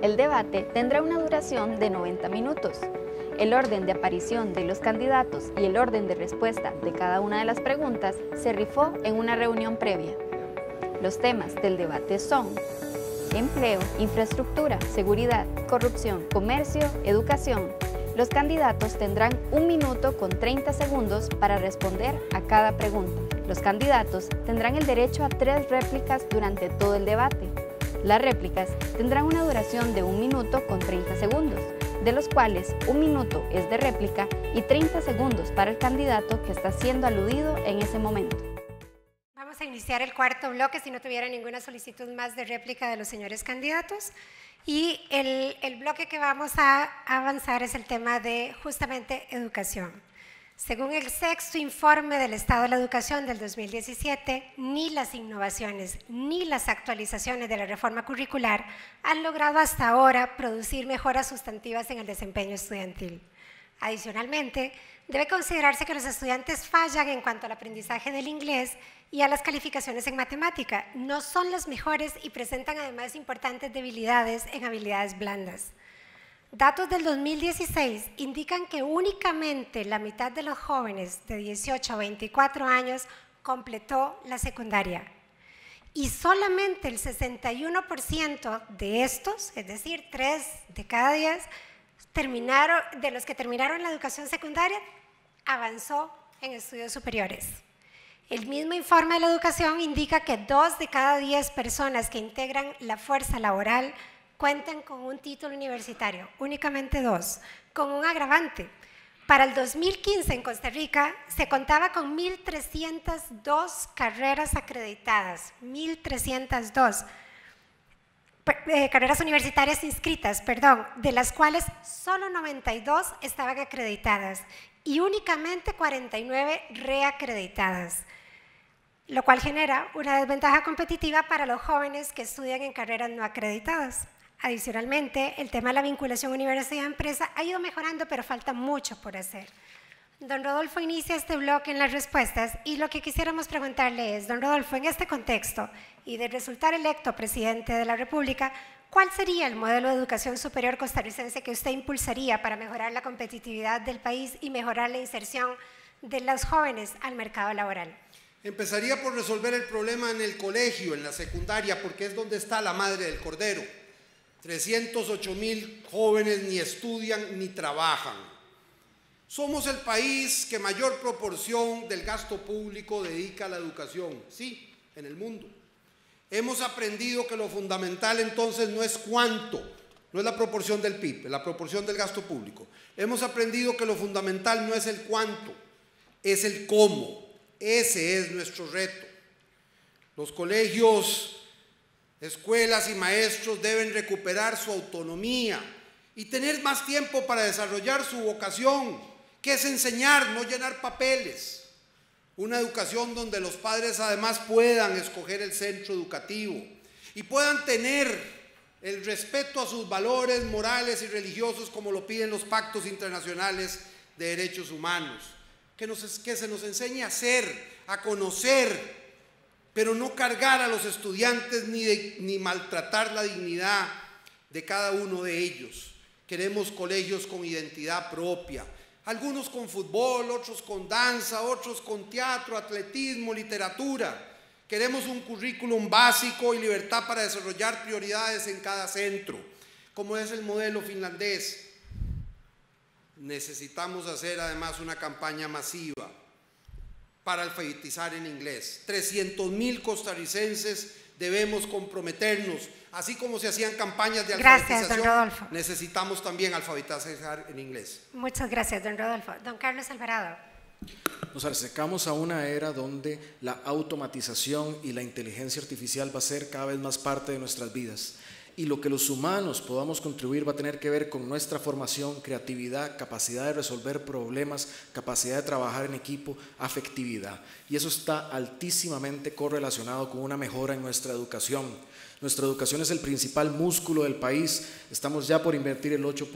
El debate tendrá una duración de 90 minutos. El orden de aparición de los candidatos y el orden de respuesta de cada una de las preguntas se rifó en una reunión previa. Los temas del debate son empleo, infraestructura, seguridad, corrupción, comercio, educación. Los candidatos tendrán 1 minuto con 30 segundos para responder a cada pregunta. Los candidatos tendrán el derecho a 3 réplicas durante todo el debate. Las réplicas tendrán una duración de 1 minuto con 30 segundos, de los cuales 1 minuto es de réplica y 30 segundos para el candidato que está siendo aludido en ese momento. Vamos a iniciar el cuarto bloque si no tuviera ninguna solicitud más de réplica de los señores candidatos. Y el bloque que vamos a avanzar es el tema de justamente educación. Según el 6º informe del Estado de la Educación del 2017, ni las innovaciones ni las actualizaciones de la reforma curricular han logrado hasta ahora producir mejoras sustantivas en el desempeño estudiantil. Adicionalmente, debe considerarse que los estudiantes fallan en cuanto al aprendizaje del inglés y a las calificaciones en matemática. No son las mejores y presentan además importantes debilidades en habilidades blandas. Datos del 2016 indican que únicamente la mitad de los jóvenes de 18 a 24 años completó la secundaria. Y solamente el 61% de estos, es decir, 3 de cada 10, de los que terminaron la educación secundaria, avanzó en estudios superiores. El mismo informe de la educación indica que 2 de cada 10 personas que integran la fuerza laboral cuentan con un título universitario, únicamente 2, con un agravante. Para el 2015 en Costa Rica se contaba con 1.302 carreras acreditadas, 1.302 carreras universitarias inscritas, de las cuales solo 92 estaban acreditadas y únicamente 49 reacreditadas, lo cual genera una desventaja competitiva para los jóvenes que estudian en carreras no acreditadas. Adicionalmente, el tema de la vinculación universidad-empresa ha ido mejorando, pero falta mucho por hacer. Don Rodolfo inicia este bloque en las respuestas y lo que quisiéramos preguntarle es, don Rodolfo, en este contexto y de resultar electo presidente de la República, ¿cuál sería el modelo de educación superior costarricense que usted impulsaría para mejorar la competitividad del país y mejorar la inserción de los jóvenes al mercado laboral? Empezaría por resolver el problema en el colegio, en la secundaria, porque es donde está la madre del cordero. 308,000 jóvenes ni estudian ni trabajan. Somos el país que mayor proporción del gasto público dedica a la educación, sí, en el mundo. Hemos aprendido que lo fundamental entonces no es cuánto, no es la proporción del PIB, es la proporción del gasto público. Hemos aprendido que lo fundamental no es el cuánto, es el cómo. Ese es nuestro reto. Los colegios, escuelas y maestros deben recuperar su autonomía y tener más tiempo para desarrollar su vocación, que es enseñar, no llenar papeles. Una educación donde los padres además puedan escoger el centro educativo y puedan tener el respeto a sus valores morales y religiosos como lo piden los pactos internacionales de derechos humanos. Que se nos enseñe a ser, a conocer, pero no cargar a los estudiantes ni maltratar la dignidad de cada uno de ellos. Queremos colegios con identidad propia, algunos con fútbol, otros con danza, otros con teatro, atletismo, literatura. Queremos un currículum básico y libertad para desarrollar prioridades en cada centro, como es el modelo finlandés. Necesitamos hacer además una campaña masiva para alfabetizar en inglés. 300,000 costarricenses debemos comprometernos, así como se hacían campañas de alfabetización. Gracias, don Rodolfo. Necesitamos también alfabetizar en inglés. Muchas gracias, don Rodolfo. Don Carlos Alvarado. Nos acercamos a una era donde la automatización y la inteligencia artificial va a ser cada vez más parte de nuestras vidas. Y lo que los humanos podamos contribuir va a tener que ver con nuestra formación, creatividad, capacidad de resolver problemas, capacidad de trabajar en equipo, afectividad. Y eso está altísimamente correlacionado con una mejora en nuestra educación. Nuestra educación es el principal músculo del país. Estamos ya por invertir el 8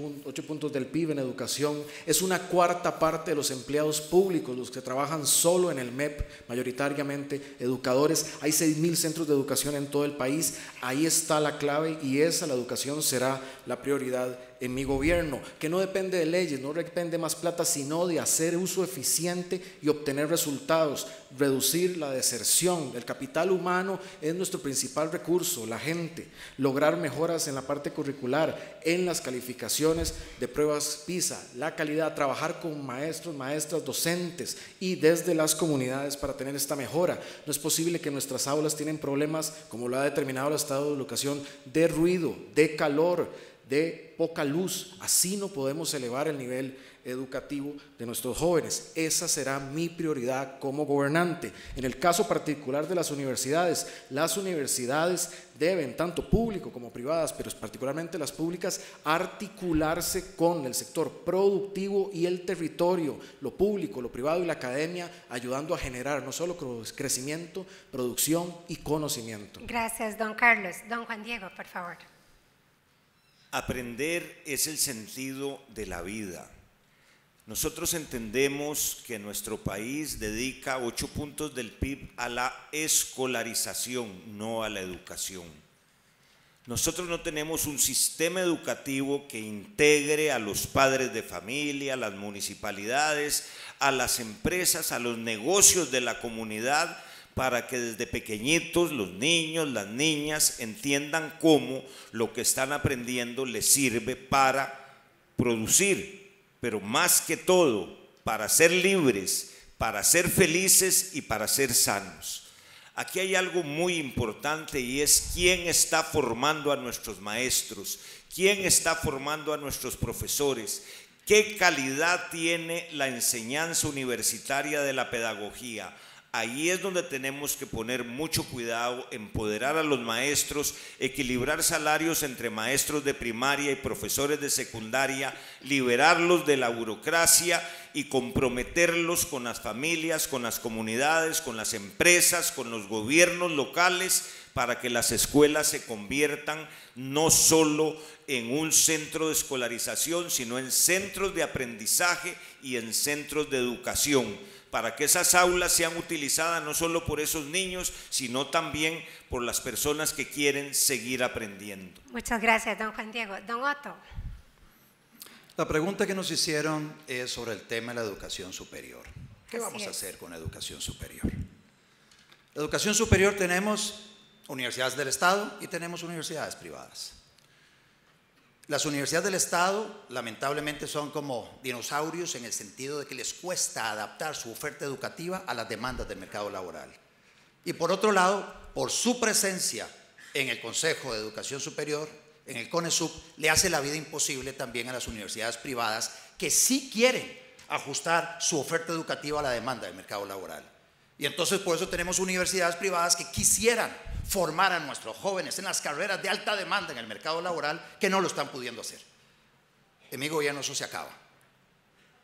puntos del PIB en educación. Es una cuarta parte de los empleados públicos, los que trabajan solo en el MEP, mayoritariamente educadores. Hay 6.000 centros de educación en todo el país. Ahí está la clave y la educación será la prioridad en mi gobierno, que no depende de leyes, no depende de más plata, sino de hacer uso eficiente y obtener resultados, reducir la deserción. El capital humano es nuestro principal recurso, la gente, lograr mejoras en la parte curricular, en las calificaciones de pruebas PISA, la calidad, trabajar con maestros, maestras, docentes y desde las comunidades para tener esta mejora. No es posible que nuestras aulas tienen problemas, como lo ha determinado el Estado de Educación, de ruido, de calor, de poca luz. Así no podemos elevar el nivel educativo de nuestros jóvenes. Esa será mi prioridad como gobernante. En el caso particular de las universidades deben, tanto público como privadas, pero particularmente las públicas, articularse con el sector productivo y el territorio, lo público, lo privado y la academia, ayudando a generar no solo crecimiento, producción y conocimiento. Gracias, don Carlos. Don Juan Diego, por favor. Aprender es el sentido de la vida. Nosotros entendemos que nuestro país dedica 8 puntos del PIB a la escolarización, no a la educación. Nosotros no tenemos un sistema educativo que integre a los padres de familia, a las municipalidades, a las empresas, a los negocios de la comunidad, para que desde pequeñitos los niños, las niñas entiendan cómo lo que están aprendiendo les sirve para producir, pero más que todo para ser libres, para ser felices y para ser sanos. Aquí hay algo muy importante y es quién está formando a nuestros maestros, quién está formando a nuestros profesores, qué calidad tiene la enseñanza universitaria de la pedagogía. Ahí es donde tenemos que poner mucho cuidado, empoderar a los maestros, equilibrar salarios entre maestros de primaria y profesores de secundaria, liberarlos de la burocracia y comprometerlos con las familias, con las comunidades, con las empresas, con los gobiernos locales, para que las escuelas se conviertan no solo en un centro de escolarización, sino en centros de aprendizaje y en centros de educación, para que esas aulas sean utilizadas no solo por esos niños, sino también por las personas que quieren seguir aprendiendo. Muchas gracias, don Juan Diego. Don Otto. La pregunta que nos hicieron es sobre el tema de la educación superior. ¿Qué vamos a hacer con la educación superior? La educación superior tenemos universidades del Estado y tenemos universidades privadas. Las universidades del Estado lamentablemente son como dinosaurios en el sentido de que les cuesta adaptar su oferta educativa a las demandas del mercado laboral. Y por otro lado, por su presencia en el Consejo de Educación Superior, en el CONESUB, le hace la vida imposible también a las universidades privadas que sí quieren ajustar su oferta educativa a la demanda del mercado laboral. Y entonces por eso tenemos universidades privadas que quisieran formar a nuestros jóvenes en las carreras de alta demanda en el mercado laboral, que no lo están pudiendo hacer. En mi gobierno eso se acaba.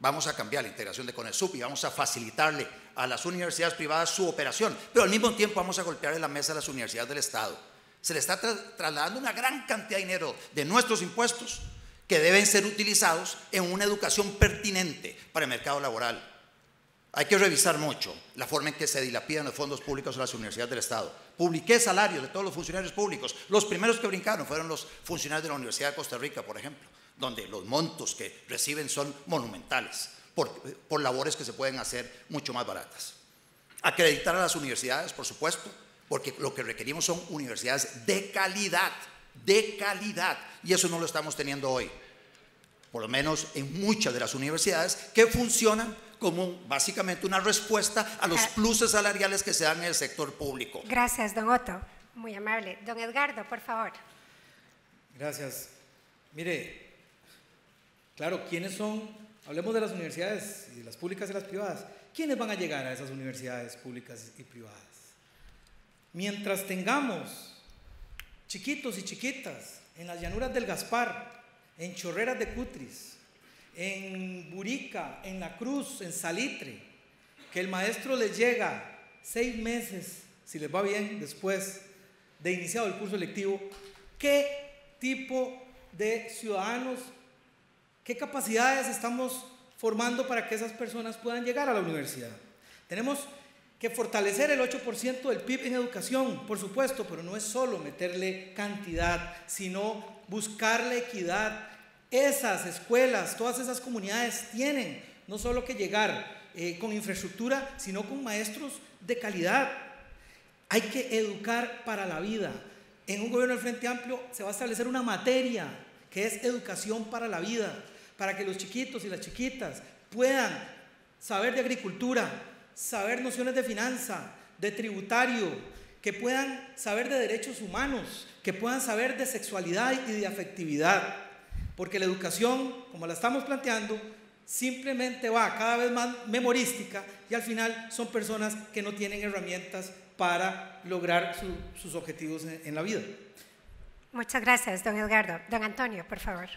Vamos a cambiar la integración de CONESUB y vamos a facilitarle a las universidades privadas su operación, pero al mismo tiempo vamos a golpear en la mesa a las universidades del Estado. Se le está trasladando una gran cantidad de dinero de nuestros impuestos que deben ser utilizados en una educación pertinente para el mercado laboral. Hay que revisar mucho la forma en que se dilapidan los fondos públicos en las universidades del Estado. Publiqué salarios de todos los funcionarios públicos. Los primeros que brincaron fueron los funcionarios de la Universidad de Costa Rica, por ejemplo, donde los montos que reciben son monumentales por labores que se pueden hacer mucho más baratas. Acreditar a las universidades, por supuesto, porque lo que requerimos son universidades de calidad, y eso no lo estamos teniendo hoy, por lo menos en muchas de las universidades que funcionan como básicamente una respuesta a los pluses salariales que se dan en el sector público. Gracias, don Otto. Muy amable. Don Edgardo, por favor. Gracias. Mire, claro, ¿quiénes son? Hablemos de las universidades, y de las públicas y las privadas. ¿Quiénes van a llegar a esas universidades públicas y privadas? Mientras tengamos chiquitos y chiquitas en las llanuras del Gaspar, en Chorreras de Cutris, en Burica, en La Cruz, en Salitre, que el maestro les llega 6 meses, si les va bien, después de iniciado el curso lectivo, ¿qué tipo de ciudadanos, qué capacidades estamos formando para que esas personas puedan llegar a la universidad? Tenemos que fortalecer el 8% del PIB en educación, por supuesto, pero no es solo meterle cantidad, sino buscarle equidad. Esas escuelas, todas esas comunidades tienen no solo que llegar con infraestructura, sino con maestros de calidad. Hay que educar para la vida. En un gobierno del Frente Amplio se va a establecer una materia que es educación para la vida, para que los chiquitos y las chiquitas puedan saber de agricultura, saber nociones de finanza, de tributario, que puedan saber de derechos humanos, que puedan saber de sexualidad y de afectividad, porque la educación, como la estamos planteando, simplemente va cada vez más memorística y al final son personas que no tienen herramientas para lograr sus objetivos en la vida. Muchas gracias, don Edgardo. Don Antonio, por favor.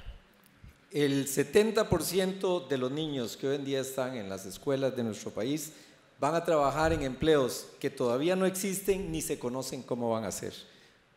El 70% de los niños que hoy en día están en las escuelas de nuestro país van a trabajar en empleos que todavía no existen ni se conocen cómo van a ser,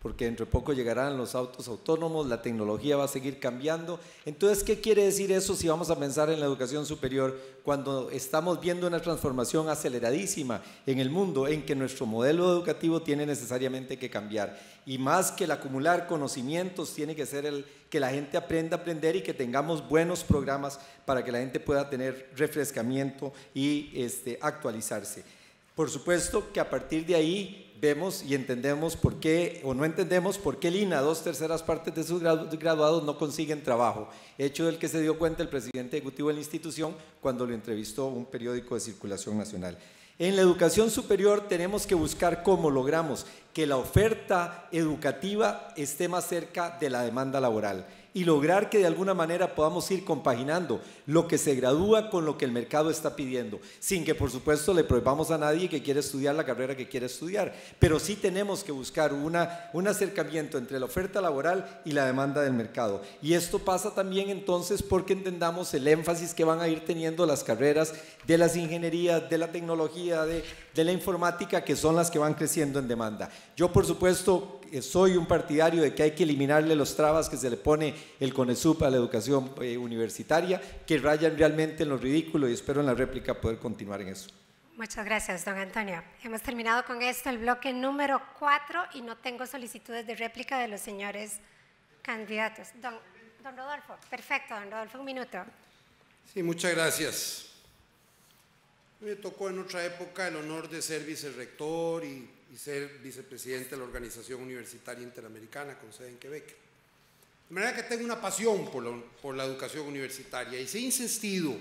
porque dentro de poco llegarán los autos autónomos, la tecnología va a seguir cambiando. Entonces, ¿qué quiere decir eso si vamos a pensar en la educación superior cuando estamos viendo una transformación aceleradísima en el mundo, en que nuestro modelo educativo tiene necesariamente que cambiar? Y más que el acumular conocimientos, tiene que ser el que la gente aprenda a aprender y que tengamos buenos programas para que la gente pueda tener refrescamiento y actualizarse. Por supuesto que a partir de ahí vemos y entendemos por qué, o no entendemos por qué el INA, 2/3 partes de sus graduados no consiguen trabajo, hecho del que se dio cuenta el presidente ejecutivo de la institución cuando lo entrevistó un periódico de circulación nacional. En la educación superior tenemos que buscar cómo logramos que la oferta educativa esté más cerca de la demanda laboral y lograr que de alguna manera podamos ir compaginando lo que se gradúa con lo que el mercado está pidiendo, sin que por supuesto le prohibamos a nadie que quiera estudiar la carrera que quiere estudiar, pero sí tenemos que buscar un acercamiento entre la oferta laboral y la demanda del mercado. Y esto pasa también entonces porque entendamos el énfasis que van a ir teniendo las carreras de las ingenierías, de la tecnología, de la informática, que son las que van creciendo en demanda. Yo por supuesto soy un partidario de que hay que eliminarle los trabas que se le pone el CONESUP a la educación universitaria, que rayan realmente en lo ridículo, y espero en la réplica poder continuar en eso. Muchas gracias, don Antonio. Hemos terminado con esto el bloque número 4 y no tengo solicitudes de réplica de los señores candidatos. Don Rodolfo, perfecto, don Rodolfo, un minuto. Sí, muchas gracias. Me tocó en otra época el honor de ser vicerrector y ser vicepresidente de la Organización Universitaria Interamericana con sede en Quebec. De manera que tengo una pasión por la educación universitaria, y si he insistido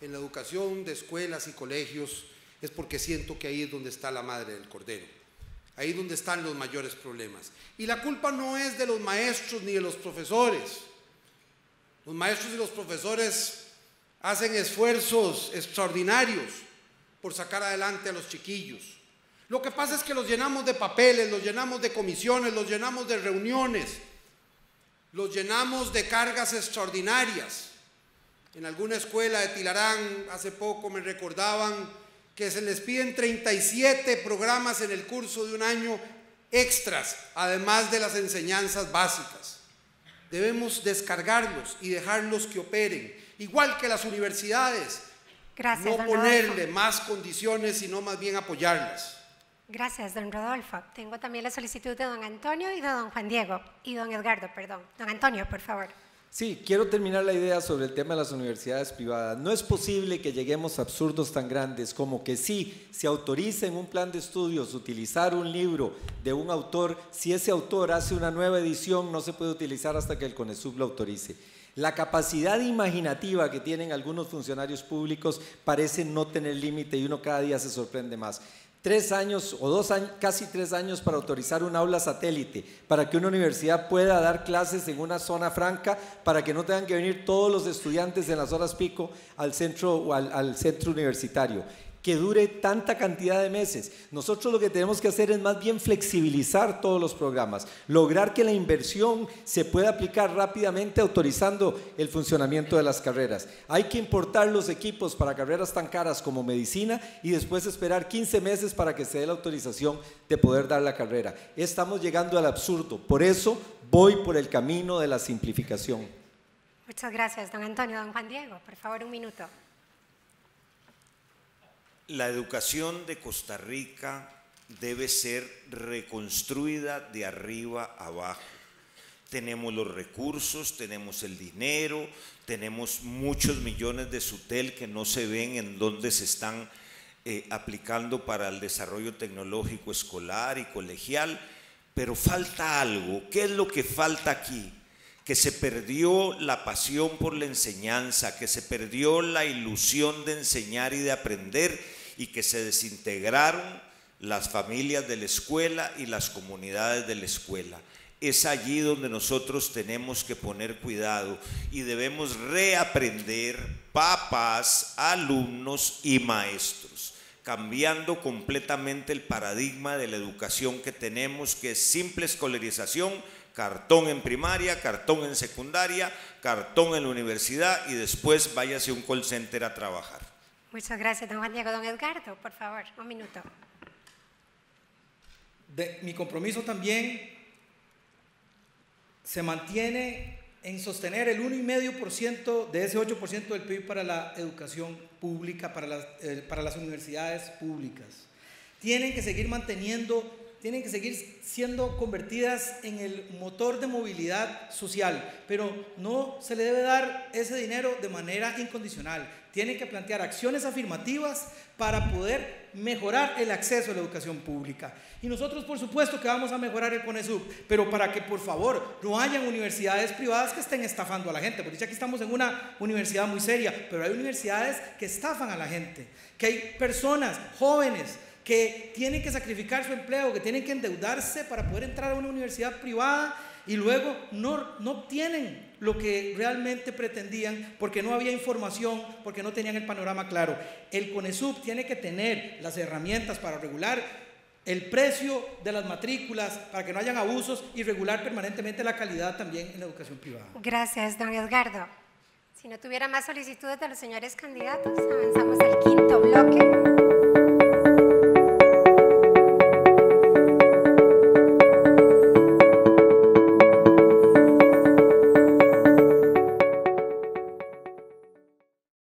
en la educación de escuelas y colegios es porque siento que ahí es donde está la madre del cordero, ahí es donde están los mayores problemas. Y la culpa no es de los maestros ni de los profesores. Los maestros y los profesores hacen esfuerzos extraordinarios por sacar adelante a los chiquillos. Lo que pasa es que los llenamos de papeles, los llenamos de comisiones, los llenamos de reuniones, los llenamos de cargas extraordinarias. En alguna escuela de Tilarán hace poco me recordaban que se les piden 37 programas en el curso de un año extras, además de las enseñanzas básicas. Debemos descargarlos y dejarlos que operen, igual que las universidades. Gracias, no ponerle más condiciones, sino más bien apoyarlas. Gracias, don Rodolfo. Tengo también la solicitud de don Antonio y de don Juan Diego, y don Edgardo, perdón. Don Antonio, por favor. Sí, quiero terminar la idea sobre el tema de las universidades privadas. No es posible que lleguemos a absurdos tan grandes como que sí, se autoriza en un plan de estudios utilizar un libro de un autor, si ese autor hace una nueva edición no se puede utilizar hasta que el CONESUB lo autorice. La capacidad imaginativa que tienen algunos funcionarios públicos parece no tener límite y uno cada día se sorprende más. 3 años o 2 años, casi 3 años para autorizar un aula satélite, para que una universidad pueda dar clases en una zona franca, para que no tengan que venir todos los estudiantes en las horas pico al centro universitario. que dure tanta cantidad de meses. Nosotros lo que tenemos que hacer es más bien flexibilizar todos los programas, lograr que la inversión se pueda aplicar rápidamente autorizando el funcionamiento de las carreras. Hay que importar los equipos para carreras tan caras como medicina y después esperar 15 meses para que se dé la autorización de poder dar la carrera. Estamos llegando al absurdo, por eso voy por el camino de la simplificación. Muchas gracias, don Antonio. Don Juan Diego, por favor, un minuto. La educación de Costa Rica debe ser reconstruida de arriba abajo. Tenemos los recursos, tenemos el dinero, tenemos muchos millones de SUTEL que no se ven en dónde se están aplicando para el desarrollo tecnológico escolar y colegial, pero falta algo. ¿Qué es lo que falta aquí? Que se perdió la pasión por la enseñanza, que se perdió la ilusión de enseñar y de aprender, y que se desintegraron las familias de la escuela y las comunidades de la escuela. Es allí donde nosotros tenemos que poner cuidado y debemos reaprender, papás, alumnos y maestros, cambiando completamente el paradigma de la educación que tenemos, que es simple escolarización, cartón en primaria, cartón en secundaria, cartón en la universidad y después váyase a un call center a trabajar. Muchas gracias, don Juan Diego. Don Edgardo, por favor, un minuto. Mi compromiso también se mantiene en sostener el 1,5% de ese 8% del PIB para la educación pública, para las universidades públicas. Tienen que seguir siendo convertidas en el motor de movilidad social, pero no se le debe dar ese dinero de manera incondicional. Tienen que plantear acciones afirmativas para poder mejorar el acceso a la educación pública. Y nosotros, por supuesto, que vamos a mejorar el CONESUB, pero para que, por favor, no hayan universidades privadas que estén estafando a la gente. Porque ya aquí estamos en una universidad muy seria, pero hay universidades que estafan a la gente, que hay personas jóvenes que tienen que sacrificar su empleo, que tienen que endeudarse para poder entrar a una universidad privada y luego no obtienen lo que realmente pretendían porque no había información, porque no tenían el panorama claro. El CONESUB tiene que tener las herramientas para regular el precio de las matrículas, para que no hayan abusos y regular permanentemente la calidad también en la educación privada. Gracias, don Edgardo. Si no tuviera más solicitudes de los señores candidatos, avanzamos al quinto bloque.